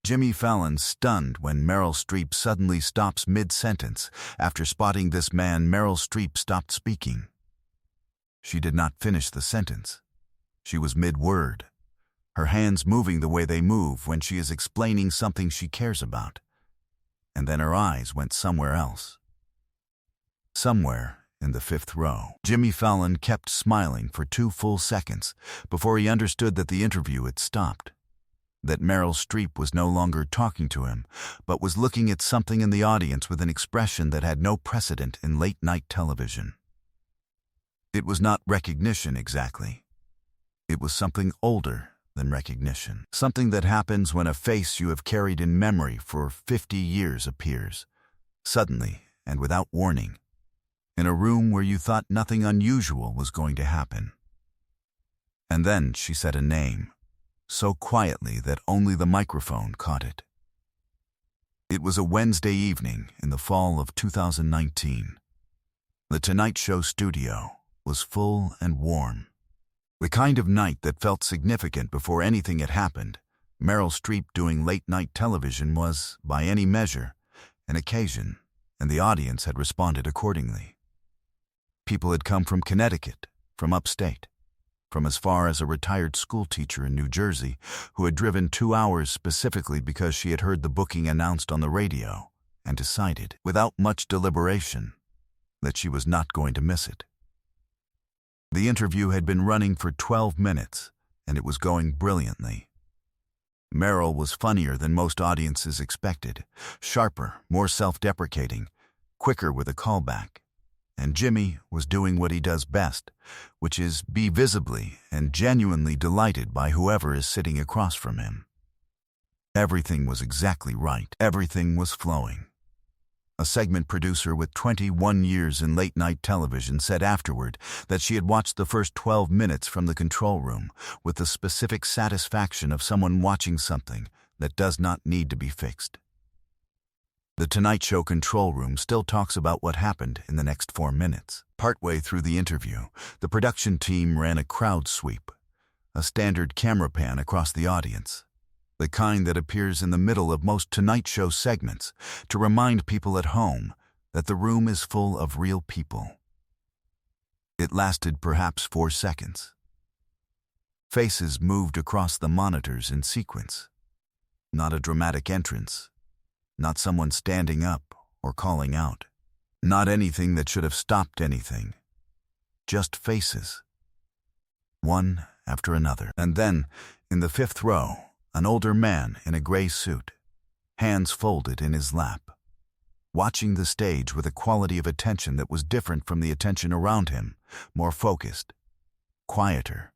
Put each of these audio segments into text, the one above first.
Jimmy Fallon stunned when Meryl Streep suddenly stops mid-sentence. After spotting this man, Meryl Streep stopped speaking. She did not finish the sentence. She was mid-word, her hands moving the way they move when she is explaining something she cares about. And then her eyes went somewhere else. Somewhere in the fifth row. Jimmy Fallon kept smiling for 2 full seconds before he understood that the interview had stopped. That Meryl Streep was no longer talking to him, but was looking at something in the audience with an expression that had no precedent in late-night television. It was not recognition exactly. It was something older than recognition. Something that happens when a face you have carried in memory for 50 years appears, suddenly and without warning, in a room where you thought nothing unusual was going to happen. And then she said a name, so quietly that only the microphone caught it. It was a Wednesday evening in the fall of 2019. The Tonight Show studio was full and warm. The kind of night that felt significant before anything had happened. Meryl Streep doing late-night television was, by any measure, an occasion, and the audience had responded accordingly. People had come from Connecticut, from upstate, from as far as a retired schoolteacher in New Jersey who had driven 2 hours specifically because she had heard the booking announced on the radio and decided, without much deliberation, that she was not going to miss it. The interview had been running for 12 minutes, and it was going brilliantly. Meryl was funnier than most audiences expected, sharper, more self-deprecating, quicker with a callback. And Jimmy was doing what he does best, which is be visibly and genuinely delighted by whoever is sitting across from him. Everything was exactly right. Everything was flowing. A segment producer with 21 years in late-night television said afterward that she had watched the first 12 minutes from the control room with the specific satisfaction of someone watching something that does not need to be fixed. The Tonight Show control room still talks about what happened in the next 4 minutes. Partway through the interview, the production team ran a crowd sweep, a standard camera pan across the audience, the kind that appears in the middle of most Tonight Show segments to remind people at home that the room is full of real people. It lasted perhaps 4 seconds. Faces moved across the monitors in sequence. Not a dramatic entrance. Not someone standing up or calling out. Not anything that should have stopped anything. Just faces. One after another. And then, in the fifth row, an older man in a gray suit, hands folded in his lap, watching the stage with a quality of attention that was different from the attention around him, more focused, quieter.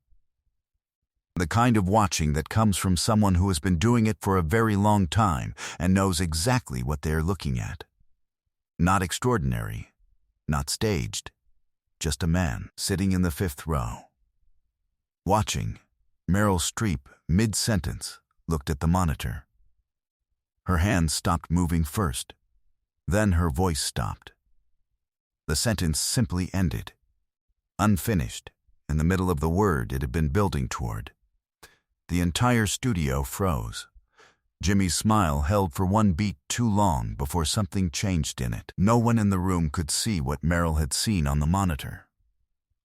The kind of watching that comes from someone who has been doing it for a very long time and knows exactly what they are looking at. Not extraordinary, not staged, just a man sitting in the fifth row. Watching, Meryl Streep, mid-sentence, looked at the monitor. Her hands stopped moving first. Then her voice stopped. The sentence simply ended, unfinished, in the middle of the word it had been building toward. The entire studio froze. Jimmy's smile held for 1 beat too long before something changed in it. No one in the room could see what Meryl had seen on the monitor.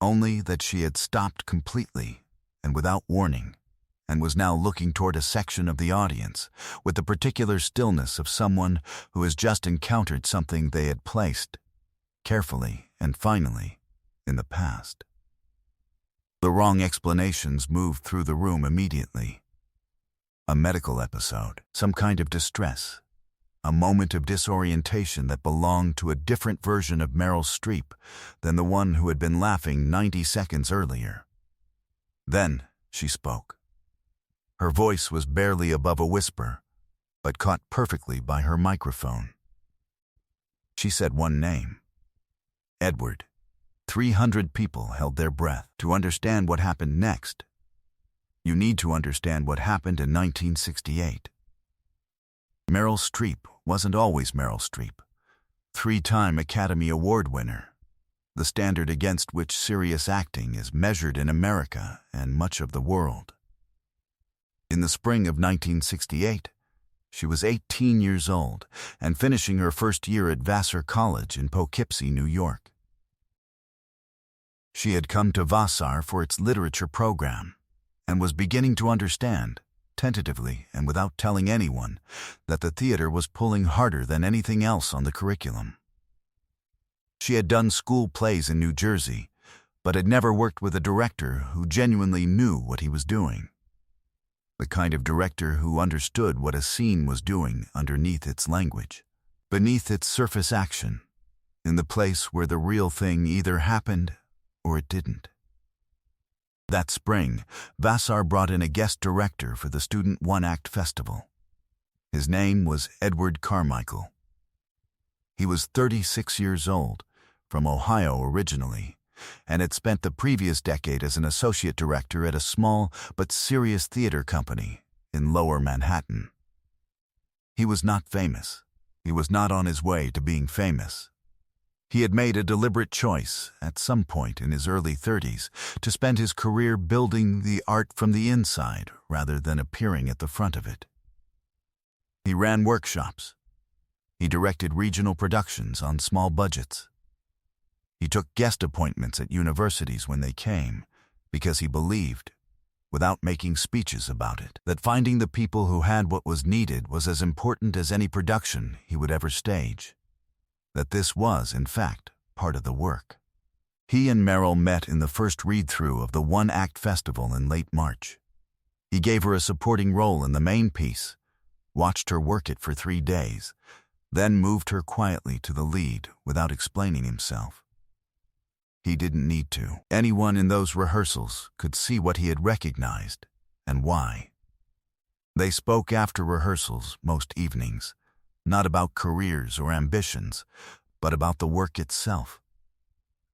Only that she had stopped completely and without warning, and was now looking toward a section of the audience with the particular stillness of someone who has just encountered something they had placed, carefully and finally, in the past. The wrong explanations moved through the room immediately. A medical episode, some kind of distress, a moment of disorientation that belonged to a different version of Meryl Streep than the one who had been laughing 90 seconds earlier. Then she spoke. Her voice was barely above a whisper, but caught perfectly by her microphone. She said one name, Edward. 300 people held their breath. To understand what happened next, you need to understand what happened in 1968. Meryl Streep wasn't always Meryl Streep, 3-time Academy Award winner, the standard against which serious acting is measured in America and much of the world. In the spring of 1968, She was 18 years old and finishing her first year at Vassar College in Poughkeepsie, New York. She had come to Vassar for its literature program and was beginning to understand, tentatively and without telling anyone, that the theater was pulling harder than anything else on the curriculum. She had done school plays in New Jersey, but had never worked with a director who genuinely knew what he was doing. The kind of director who understood what a scene was doing underneath its language, beneath its surface action, in the place where the real thing either happened or it didn't. That spring, Vassar brought in a guest director for the Student One-Act Festival. His name was Edward Carmichael. He was 36 years old, from Ohio originally, and had spent the previous decade as an associate director at a small but serious theater company in Lower Manhattan. He was not famous. He was not on his way to being famous. He had made a deliberate choice, at some point in his early 30s, to spend his career building the art from the inside rather than appearing at the front of it. He ran workshops. He directed regional productions on small budgets. He took guest appointments at universities when they came, because he believed, without making speeches about it, that finding the people who had what was needed was as important as any production he would ever stage. That this was, in fact, part of the work. He and Meryl met in the first read-through of the One-Act Festival in late March. He gave her a supporting role in the main piece, watched her work it for 3 days, then moved her quietly to the lead without explaining himself. He didn't need to. Anyone in those rehearsals could see what he had recognized and why. They spoke after rehearsals most evenings, not about careers or ambitions, but about the work itself.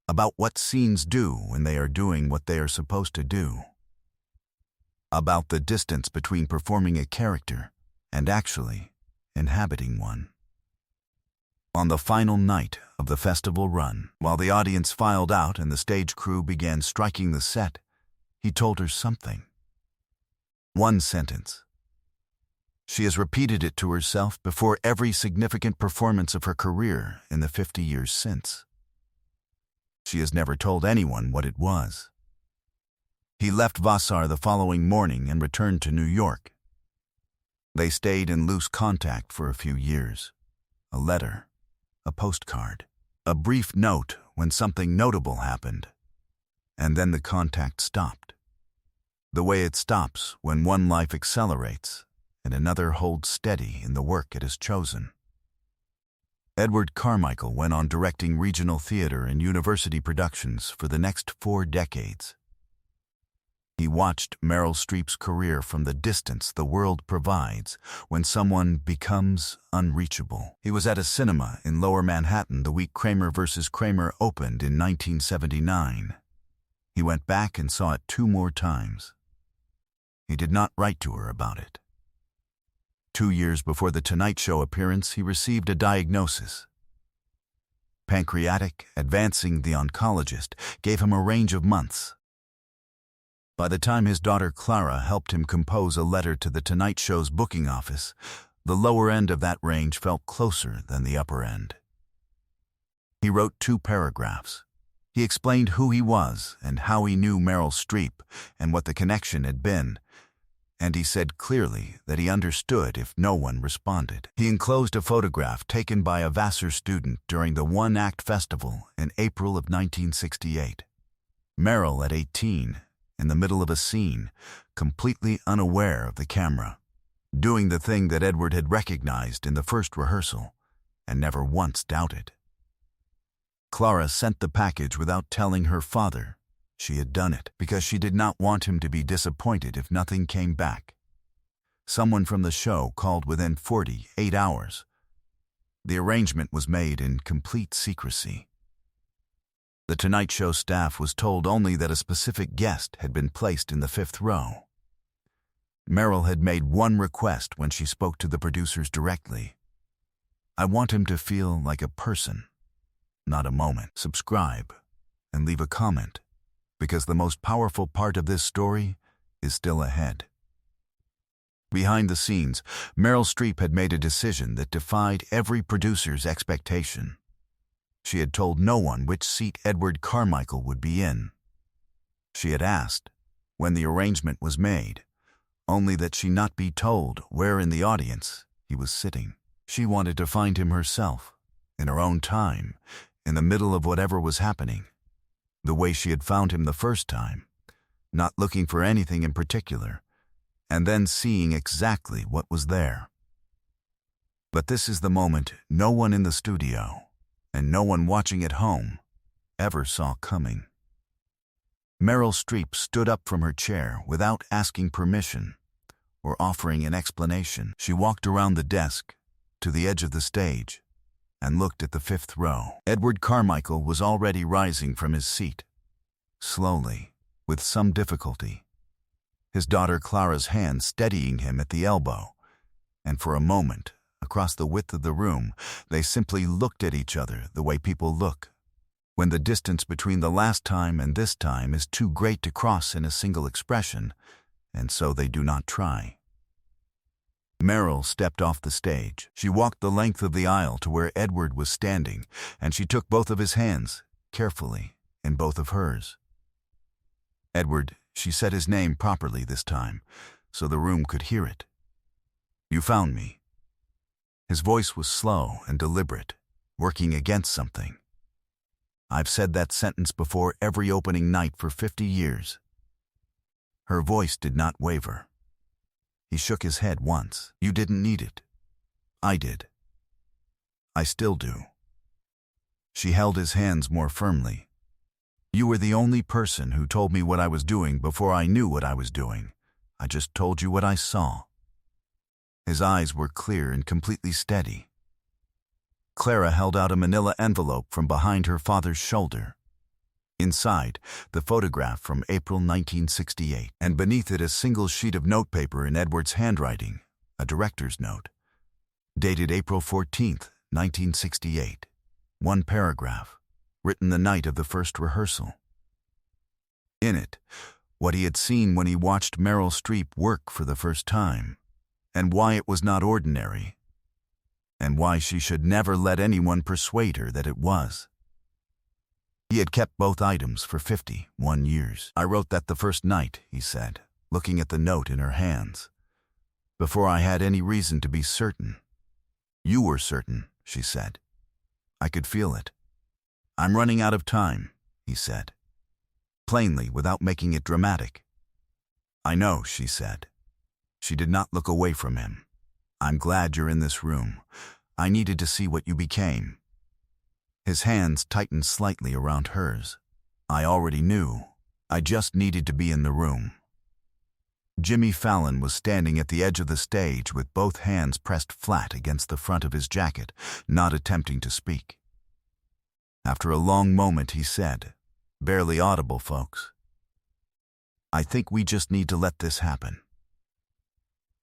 About what scenes do when they are doing what they are supposed to do. About the distance between performing a character and actually inhabiting one. On the final night of the festival run, while the audience filed out and the stage crew began striking the set, he told her something. One sentence. She has repeated it to herself before every significant performance of her career in the 50 years since. She has never told anyone what it was. He left Vassar the following morning and returned to New York. They stayed in loose contact for a few years. A letter, a postcard, a brief note when something notable happened, and then the contact stopped. The way it stops when one life accelerates and another holds steady in the work it has chosen. Edward Carmichael went on directing regional theater and university productions for the next 4 decades. He watched Meryl Streep's career from the distance the world provides when someone becomes unreachable. He was at a cinema in Lower Manhattan the week Kramer vs. Kramer opened in 1979. He went back and saw it 2 more times. He did not write to her about it. 2 years before the Tonight Show appearance, he received a diagnosis. Pancreatic, advancing, the oncologist gave him a range of months. By the time his daughter Clara helped him compose a letter to the Tonight Show's booking office, the lower end of that range felt closer than the upper end. He wrote 2 paragraphs. He explained who he was and how he knew Meryl Streep and what the connection had been, and he said clearly that he understood if no one responded. He enclosed a photograph taken by a Vassar student during the One-Act Festival in April of 1968. Meryl, at 18, in the middle of a scene, completely unaware of the camera, doing the thing that Edward had recognized in the first rehearsal and never once doubted. Clara sent the package without telling her father she had done it, because she did not want him to be disappointed if nothing came back. Someone from the show called within 48 hours. The arrangement was made in complete secrecy. The Tonight Show staff was told only that a specific guest had been placed in the 5th row. Meryl had made one request when she spoke to the producers directly. I want him to feel like a person, not a moment. Subscribe and leave a comment, because the most powerful part of this story is still ahead. Behind the scenes, Meryl Streep had made a decision that defied every producer's expectation. She had told no one which seat Edward Carmichael would be in. She had asked, when the arrangement was made, only that she not be told where in the audience he was sitting. She wanted to find him herself, in her own time, in the middle of whatever was happening, the way she had found him the first time, not looking for anything in particular, and then seeing exactly what was there. But this is the moment no one in the studio, and no one watching at home, ever saw coming. Meryl Streep stood up from her chair without asking permission or offering an explanation. She walked around the desk to the edge of the stage and looked at the fifth row. Edward Carmichael was already rising from his seat, slowly, with some difficulty, his daughter Clara's hand steadying him at the elbow, and for a moment, across the width of the room, they simply looked at each other the way people look when the distance between the last time and this time is too great to cross in a single expression, and so they do not try. Meryl stepped off the stage. She walked the length of the aisle to where Edward was standing, and she took both of his hands, carefully, in both of hers. "Edward," she said his name properly this time, so the room could hear it. "You found me." His voice was slow and deliberate, working against something. "I've said that sentence before every opening night for 50 years. Her voice did not waver. He shook his head once. "You didn't need it. I did. I still do." She held his hands more firmly. "You were the only person who told me what I was doing before I knew what I was doing. I just told you what I saw." His eyes were clear and completely steady. Clara held out a manila envelope from behind her father's shoulder. Inside, the photograph from April 1968, and beneath it a single sheet of notepaper in Edward's handwriting, a director's note, dated April 14th, 1968. One paragraph, written the night of the first rehearsal. In it, what he had seen when he watched Meryl Streep work for the first time, and why it was not ordinary, and why she should never let anyone persuade her that it was. He had kept both items for 51 years. "I wrote that the first night," he said, looking at the note in her hands, "before I had any reason to be certain." "You were certain," she said. "I could feel it." "I'm running out of time," he said, plainly without making it dramatic. "I know," she said. She did not look away from him. "I'm glad you're in this room. I needed to see what you became." His hands tightened slightly around hers. "I already knew. I just needed to be in the room." Jimmy Fallon was standing at the edge of the stage with both hands pressed flat against the front of his jacket, not attempting to speak. After a long moment he said, barely audible, "Folks, I think we just need to let this happen."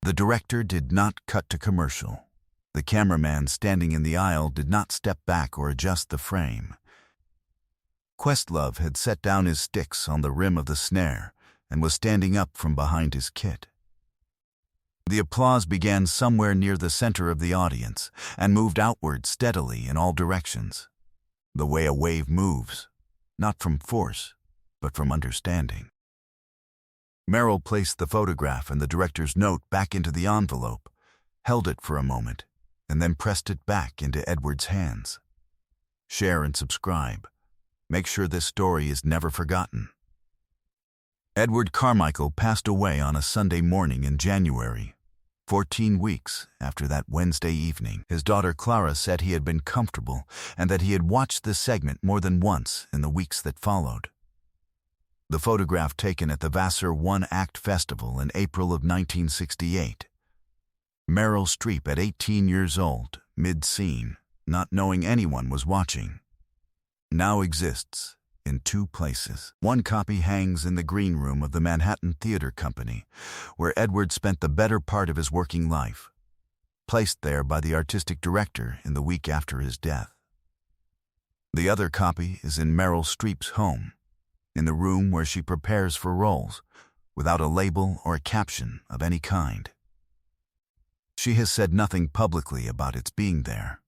The director did not cut to commercial. The cameraman standing in the aisle did not step back or adjust the frame. Questlove had set down his sticks on the rim of the snare and was standing up from behind his kit. The applause began somewhere near the center of the audience and moved outward steadily in all directions, the way a wave moves, not from force, but from understanding. Meryl placed the photograph and the director's note back into the envelope, held it for a moment, and then pressed it back into Edward's hands. Share and subscribe. Make sure this story is never forgotten. Edward Carmichael passed away on a Sunday morning in January, 14 weeks after that Wednesday evening. His daughter Clara said he had been comfortable and that he had watched this segment more than once in the weeks that followed. The photograph taken at the Vassar One Act Festival in April of 1968. Meryl Streep at 18 years old, mid-scene, not knowing anyone was watching, now exists in 2 places. One copy hangs in the green room of the Manhattan Theater Company, where Edward spent the better part of his working life, placed there by the artistic director in the week after his death. The other copy is in Meryl Streep's home, in the room where she prepares for roles, without a label or a caption of any kind. She has said nothing publicly about its being there.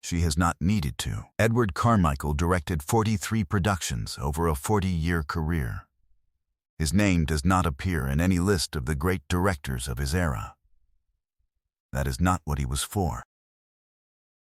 She has not needed to. Edward Carmichael directed 43 productions over a 40-year career. His name does not appear in any list of the great directors of his era. That is not what he was for.